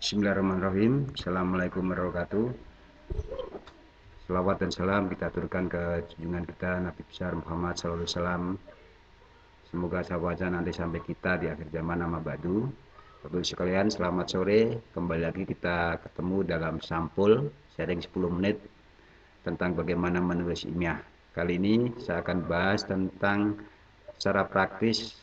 Bismillahirrahmanirrahim. Assalamualaikum warahmatullahi wabarakatuh. Selawat dan salam kita aturkan ke junjungan kita Nabi besar Muhammad sallallahu alaihi wasallam. Semoga sahabatnya nanti sampai kita di akhir zaman amma ba'du. Bapak sekalian, selamat sore. Kembali lagi kita ketemu dalam sampul sharing 10 menit tentang bagaimana menulis ilmiah. Kali ini saya akan bahas tentang secara praktis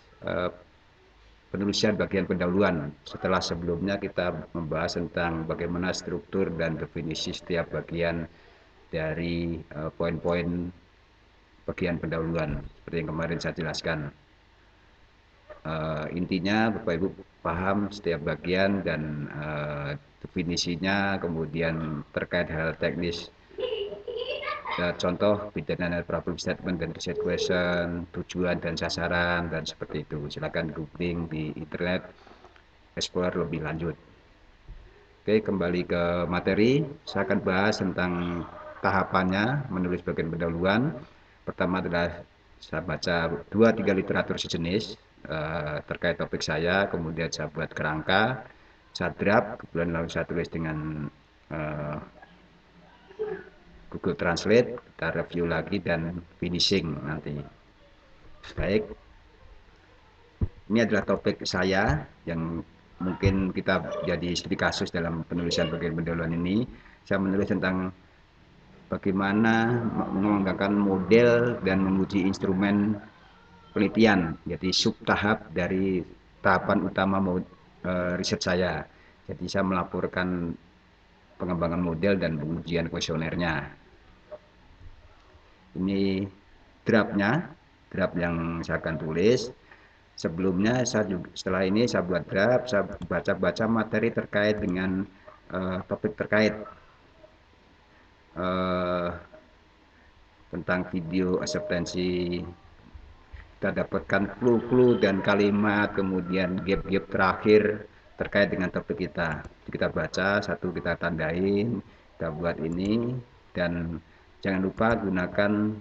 penulisan bagian pendahuluan. Setelah sebelumnya kita membahas tentang bagaimana struktur dan definisi setiap bagian dari poin-poin bagian pendahuluan seperti yang kemarin saya jelaskan. Intinya Bapak Ibu paham setiap bagian dan definisinya, kemudian terkait hal teknis. Contoh pidana problem statement dan reset question, tujuan dan sasaran, dan seperti itu. Silakan googling di internet, explore lebih lanjut. Oke, kembali ke materi. Saya akan bahas tentang tahapannya menulis bagian pendahuluan. Pertama adalah saya baca 2-3 literatur sejenis terkait topik saya, kemudian saya buat kerangka, saya draft, kemudian lalu saya tulis dengan Google Translate, kita review lagi dan finishing nanti. Baik, ini adalah topik saya yang mungkin kita jadi studi kasus dalam penulisan bagian pendahuluan ini. Saya menulis tentang bagaimana mengembangkan model dan menguji instrumen penelitian, jadi sub tahap dari tahapan utama riset saya. Jadi saya melaporkan pengembangan model dan pengujian kuesionernya. Ini draftnya, draft yang saya akan tulis. Sebelumnya setelah ini saya buat draft, saya baca-baca materi terkait dengan topik terkait tentang video acceptancy. Kita dapatkan clue-clue dan kalimat, kemudian gap-gap terakhir terkait dengan topik kita. Kita baca satu, kita tandain, kita buat ini, dan jangan lupa gunakan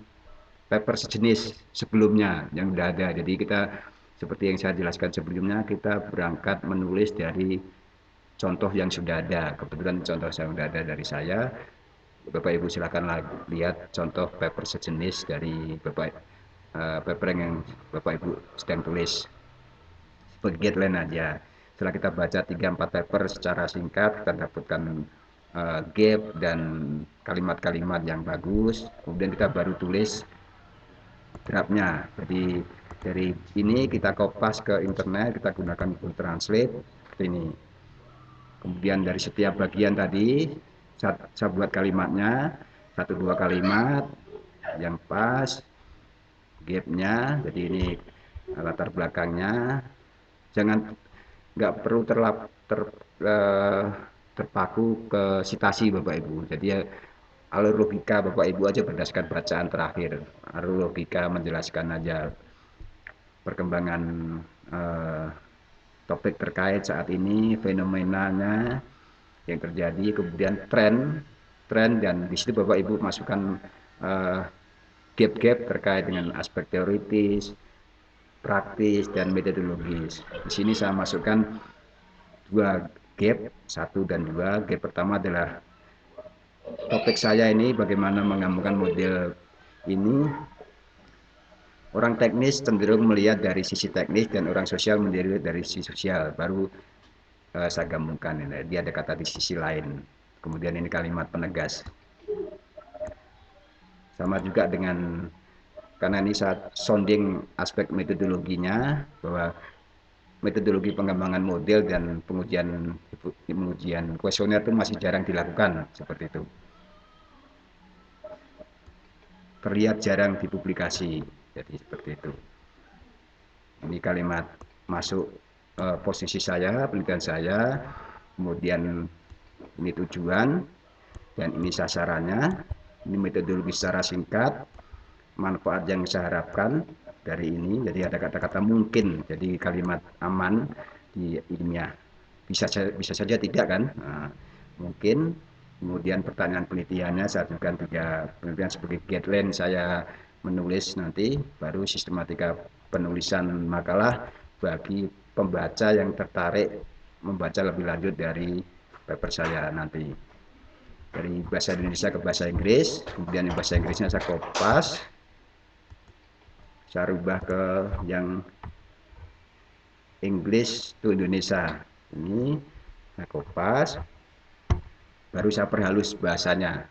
paper sejenis sebelumnya yang sudah ada. Jadi kita seperti yang saya jelaskan sebelumnya, kita berangkat menulis dari contoh yang sudah ada. Kebetulan contoh yang sudah ada dari saya. Bapak Ibu silakan lihat contoh paper sejenis dari paper yang Bapak Ibu sedang tulis. Sebagai guideline aja. Setelah kita baca 3-4 paper secara singkat, kita dapatkan gap dan kalimat-kalimat yang bagus. Kemudian kita baru tulis draftnya. Jadi dari ini kita kopas ke internet, kita gunakan Google Translate seperti ini. Kemudian dari setiap bagian tadi saya buat kalimatnya 1-2 kalimat yang pas, gapnya. Jadi ini latar belakangnya. Jangan, nggak perlu terpaku ke citasi Bapak Ibu. Jadi alur logika Bapak Ibu aja berdasarkan bacaan terakhir. Alur logika menjelaskan aja perkembangan topik terkait saat ini, fenomenanya yang terjadi, kemudian tren, dan di situ Bapak Ibu masukkan gap-gap terkait dengan aspek teoritis, praktis, dan metodologis. Di sini saya masukkan 2 gap, 1 dan 2. Gap pertama adalah topik saya ini bagaimana mengembangkan model ini. Orang teknis cenderung melihat dari sisi teknis dan orang sosial melihat dari sisi sosial. Baru saya gabungkan ini. Dia ada kata di sisi lain. Kemudian ini kalimat penegas. Sama juga dengan, karena ini saat sounding aspek metodologinya, bahwa metodologi pengembangan model dan pengujian kuesioner itu masih jarang dilakukan seperti itu. Terlihat jarang dipublikasi, jadi seperti itu. Ini kalimat masuk posisi saya, penelitian saya, kemudian ini tujuan, dan ini sasarannya, ini metodologi secara singkat, manfaat yang saya harapkan dari ini. Jadi ada kata-kata mungkin, jadi kalimat aman di ilmiah. Bisa saja tidak kan? Nah, mungkin. Kemudian pertanyaan penelitiannya saya ajukan 3 penelitian sebagai guideline saya menulis nanti. Baru sistematika penulisan makalah bagi pembaca yang tertarik membaca lebih lanjut dari paper saya nanti. Dari bahasa Indonesia ke bahasa Inggris, kemudian yang bahasa Inggrisnya saya kopas, saya rubah ke yang English to Indonesia. Ini saya kopas, baru saya perhalus bahasanya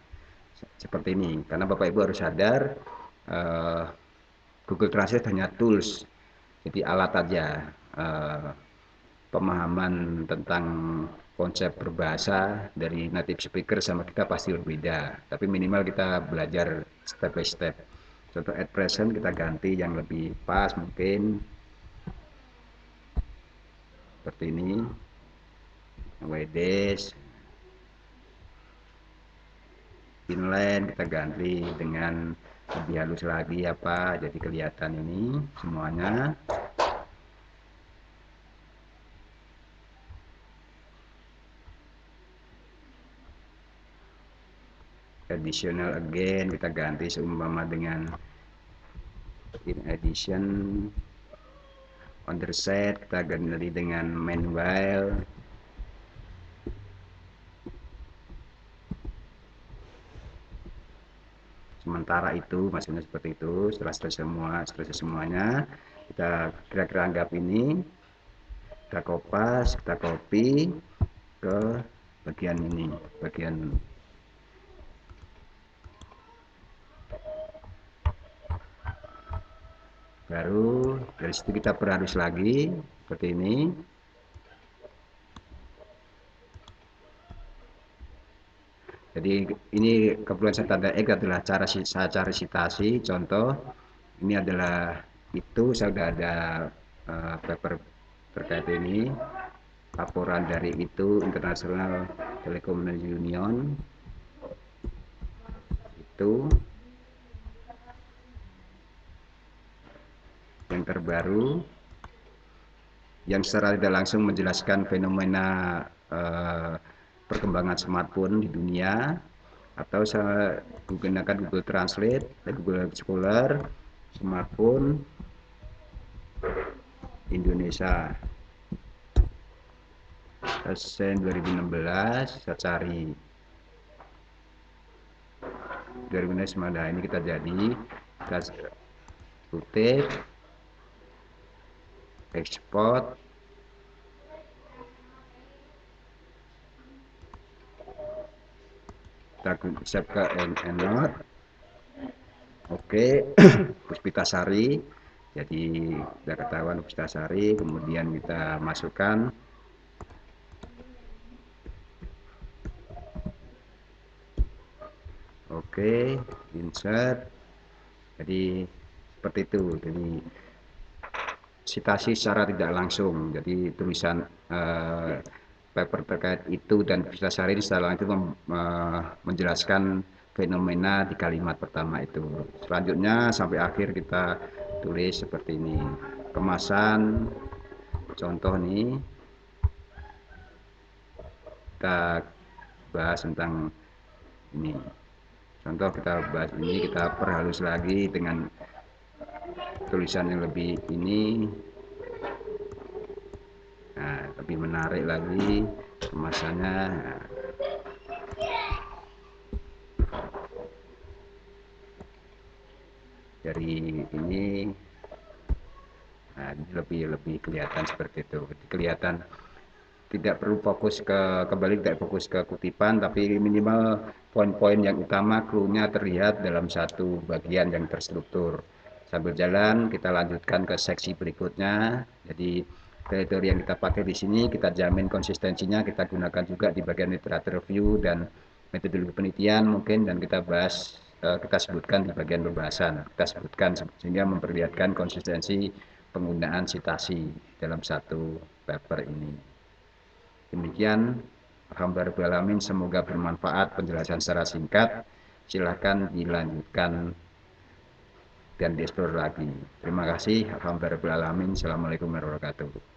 seperti ini. Karena Bapak Ibu harus sadar, Google Translate hanya tools, jadi alat aja. Pemahaman tentang konsep berbahasa dari native speaker sama kita pasti berbeda, tapi minimal kita belajar step by step. Contoh at present kita ganti yang lebih pas mungkin seperti ini, Wedes, inline kita ganti dengan lebih halus lagi apa, jadi kelihatan ini semuanya. Additional again kita ganti seumpama dengan in addition, on the set kita ganti dengan meanwhile, sementara itu maksudnya seperti itu. Setelah selesai semuanya kita kira-kira anggap ini, kita kopas, kita copy ke bagian ini, bagian baru. Dari situ kita perhalus lagi seperti ini. Jadi ini keperluan saya tanda X adalah cara citasi. Contoh ini adalah itu saya sudah ada paper terkait ini, laporan dari itu International Telecommunication Union itu yang terbaru, yang secara tidak langsung menjelaskan fenomena perkembangan smartphone di dunia, atau saya gunakan Google Translate dan Google Scholar smartphone Indonesia Sen 2016, saya cari 2016. Nah, ini kita kutip, export, kita save ke EndNote. Oke. Puspitasari, jadi sudah ketahuan Puspitasari, kemudian kita masukkan oke, insert. Jadi seperti itu. Jadi citasi secara tidak langsung, jadi tulisan paper terkait itu dan Puspitasari ini secara langsung menjelaskan fenomena di kalimat pertama itu. Selanjutnya sampai akhir kita tulis seperti ini. Kemasan, contoh nih, kita bahas tentang ini. Contoh kita bahas ini, kita perhalus lagi dengan tulisan yang lebih ini, nah, lebih menarik lagi kemasannya. Nah, dari ini, nah, lebih kelihatan seperti itu. Kelihatan tidak perlu fokus kembali tidak fokus ke kutipan, tapi minimal poin-poin yang utama clue-nya terlihat dalam satu bagian yang terstruktur. Sambil jalan kita lanjutkan ke seksi berikutnya. Jadi teori yang kita pakai di sini kita jamin konsistensinya, kita gunakan juga di bagian literatur review dan metodologi penelitian mungkin, dan kita bahas, kita sebutkan di bagian pembahasan, kita sebutkan sehingga memperlihatkan konsistensi penggunaan citasi dalam satu paper ini. Demikian, alhamdulillah, semoga bermanfaat penjelasan secara singkat. Silahkan dilanjutkan dan dieksplor lagi. Terima kasih. Alhamdulillah. Assalamualaikum warahmatullahi wabarakatuh.